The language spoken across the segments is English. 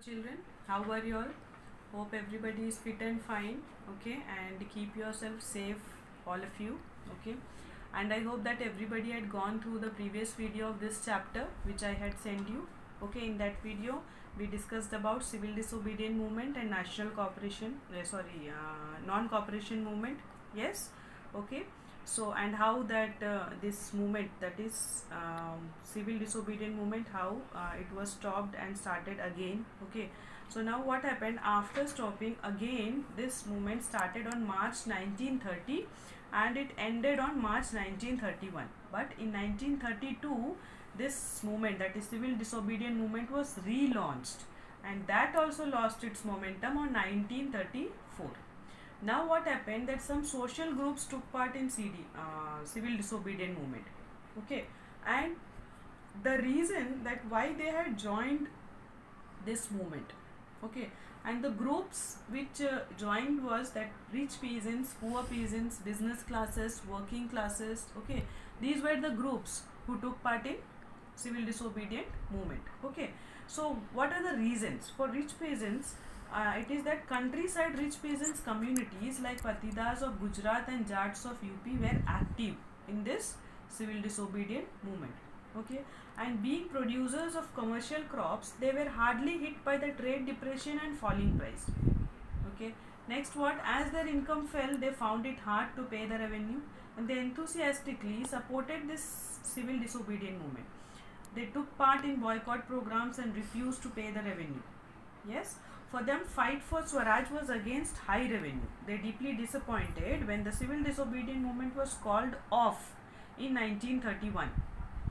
Children, how are you all? Hope everybody is fit and fine. Okay, and keep yourself safe, all of you. Okay, and I hope that everybody had gone through the previous video of this chapter which I had sent you. Okay, in that video we discussed about civil disobedient movement and national cooperation, non-cooperation movement. Yes. Okay, so and how that this movement, that is civil disobedient movement, how it was stopped and started again. Okay, so now what happened after stopping again? This movement started on March 1930 and it ended on March 1931, but in 1932 this movement, that is civil disobedient movement, was relaunched, and that also lost its momentum on 1934. Now what happened, that some social groups took part in civil disobedient movement. Okay, and the reason that why they had joined this movement. Okay, and the groups which joined was that rich peasants, poor peasants, business classes, working classes. Okay, these were the groups who took part in civil disobedient movement. Okay, so what are the reasons for rich peasants? It is that countryside rich peasants communities like Patidas of Gujarat and Jats of UP were active in this civil disobedient movement. Okay, and being producers of commercial crops, they were hardly hit by the trade depression and falling price. Okay, next, what, as their income fell, they found it hard to pay the revenue, and they enthusiastically supported this civil disobedient movement. They took part in boycott programs and refused to pay the revenue. Yes, for them, fight for Swaraj was against high revenue. They deeply disappointed when the civil disobedient movement was called off in 1931.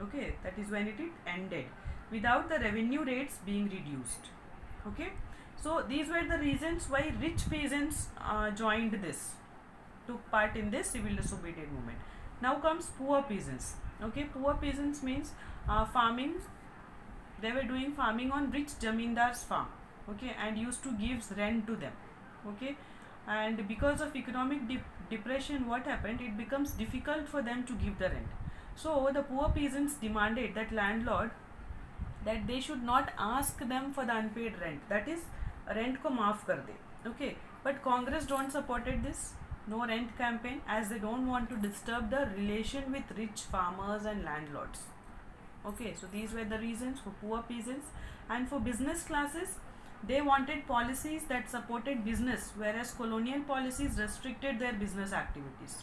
Okay, that is when it ended, without the revenue rates being reduced. Okay, so these were the reasons why rich peasants joined this, took part in this civil disobedient movement. Now comes poor peasants. Okay, poor peasants means farming. They were doing farming on rich jamindar's farm. Okay, and used to give rent to them. Okay, and because of economic depression, what happened, it becomes difficult for them to give the rent. So the poor peasants demanded that landlord that they should not ask them for the unpaid rent, that is rent ko maaf kar de. Okay, but Congress don't supported this no rent campaign, as they don't want to disturb the relation with rich farmers and landlords. Okay, so these were the reasons for poor peasants. And for business classes, they wanted policies that supported business, whereas colonial policies restricted their business activities.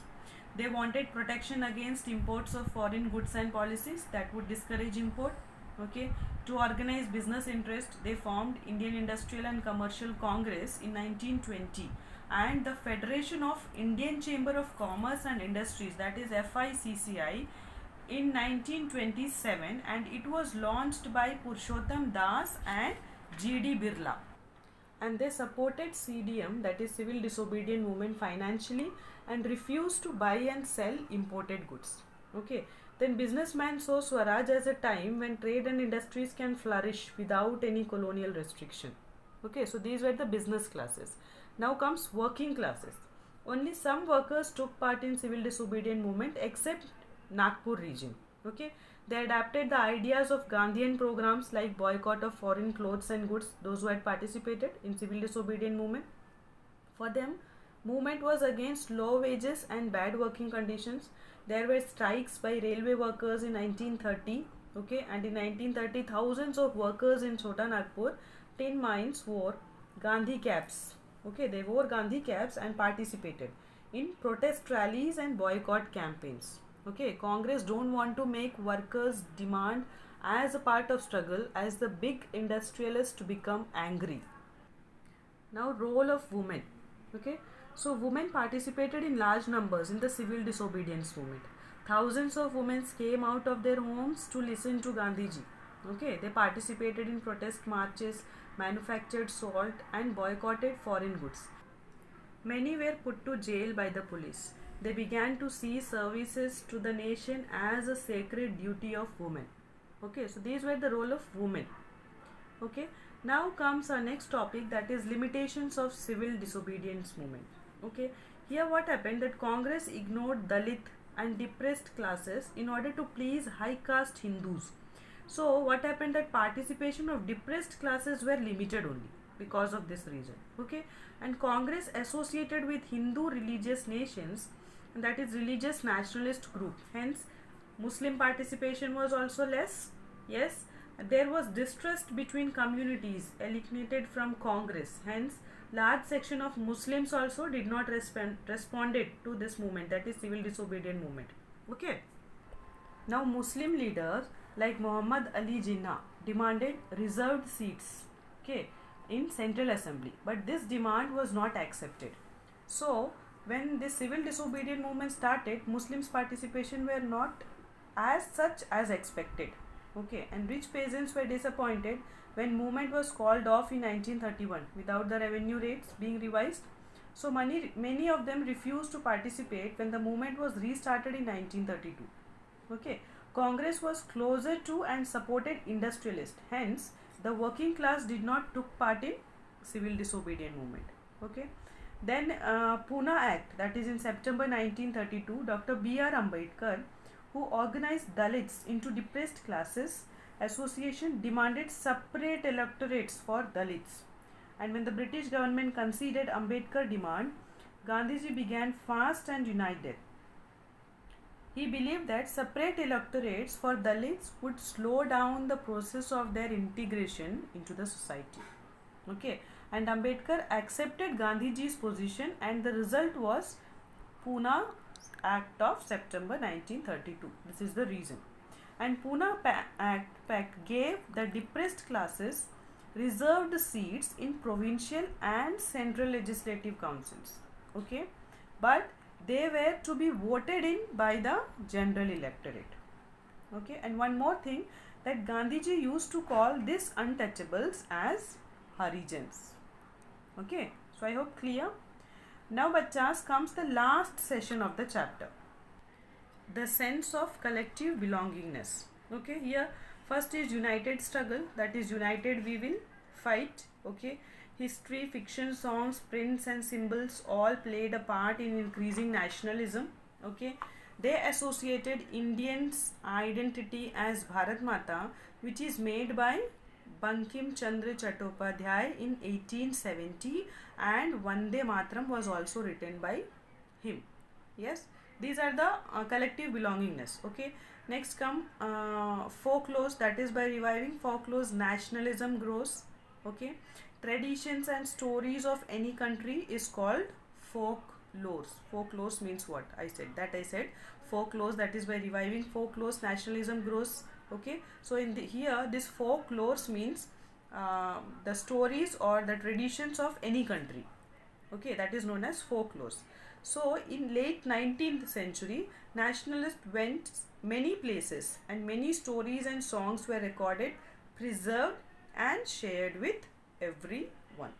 They wanted protection against imports of foreign goods and policies that would discourage import. Okay, to organize business interest, they formed Indian Industrial and Commercial Congress in 1920 and the Federation of Indian Chamber of Commerce and Industries, that is FICCI, in 1927, and it was launched by Purushottam Das and G.D. Birla, and they supported CDM, that is civil disobedient movement, financially and refused to buy and sell imported goods. Okay, then businessmen saw Swaraj as a time when trade and industries can flourish without any colonial restriction. Okay, so these were the business classes. Now comes working classes. Only some workers took part in civil disobedient movement except Nagpur region. Okay, they adapted the ideas of Gandhian programs like boycott of foreign clothes and goods, those who had participated in civil disobedient movement. For them, movement was against low wages and bad working conditions. There were strikes by railway workers in 1930. Okay, and in 1930, thousands of workers in Chota Nagpur tin mines wore Gandhi caps. Okay, they wore Gandhi caps and participated in protest rallies and boycott campaigns. Okay, Congress don't want to make workers' demand as a part of struggle, as the big industrialists become angry. Now, role of women. Okay, so women participated in large numbers in the civil disobedience movement. Thousands of women came out of their homes to listen to Gandhiji. Okay, they participated in protest marches, manufactured salt, and boycotted foreign goods. Many were put to jail by the police. They began to see services to the nation as a sacred duty of women. Okay, so these were the role of women. Okay, now comes our next topic, that is limitations of civil disobedience movement. Okay, here what happened, that Congress ignored Dalit and depressed classes in order to please high caste Hindus. So what happened, that participation of depressed classes were limited only because of this reason. Okay, and Congress associated with Hindu religious nations, and that is religious nationalist group. Hence, Muslim participation was also less. Yes, there was distrust between communities alienated from Congress. Hence, large section of Muslims also did not responded to this movement, that is civil disobedient movement. Okay. Now Muslim leaders like Muhammad Ali Jinnah demanded reserved seats, okay, in Central Assembly, but this demand was not accepted. So when the civil disobedient movement started, Muslims participation were not as such as expected. Okay, and rich peasants were disappointed when movement was called off in 1931 without the revenue rates being revised. So many of them refused to participate when the movement was restarted in 1932. Okay, Congress was closer to and supported industrialists. Hence, the working class did not took part in civil disobedient movement. Okay, then Pune Act, that is in September 1932, Dr. B.R. Ambedkar, who organized Dalits into depressed classes association, demanded separate electorates for Dalits. And when the British government conceded Ambedkar demand, Gandhiji began fast and united. He believed that separate electorates for Dalits would slow down the process of their integration into the society. Okay, and Ambedkar accepted Gandhiji's position, and the result was Pune Act of September 1932. This is the reason. And Pune Pact gave the depressed classes reserved seats in provincial and central legislative councils. Okay, but they were to be voted in by the general electorate. Okay, and one more thing, that Gandhiji used to call these untouchables as Harijans. Okay, so I hope clear. Now bachas, comes the last session of the chapter, the sense of collective belongingness. Okay, here first is united struggle, that is united we will fight. Okay, history, fiction, songs, prints and symbols all played a part in increasing nationalism. Okay, they associated Indians' identity as Bharat Mata, which is made by Bankim Chandra Chattopadhyay in 1870, and Vande Mataram was also written by him. Yes, these are the collective belongingness. Okay, next come folklore, that is by reviving folklore nationalism grows. Okay, traditions and stories of any country is called folklore. Folklore means what? I said folklore, that is by reviving folklore nationalism grows. Okay, so in here this folklore means the stories or the traditions of any country. Okay, that is known as folklore. So in late 19th century, nationalists went many places, and many stories and songs were recorded, preserved and shared with everyone.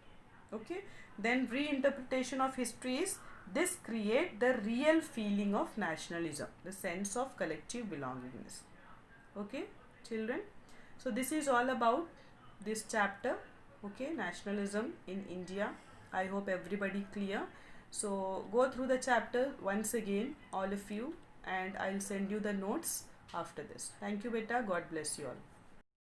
Okay, then reinterpretation of history is, this create the real feeling of nationalism, the sense of collective belongingness. Okay, children, so this is all about this chapter. Okay, nationalism in India. I hope everybody clear. So go through the chapter once again, all of you, and I'll send you the notes after this. Thank you beta, God bless you all.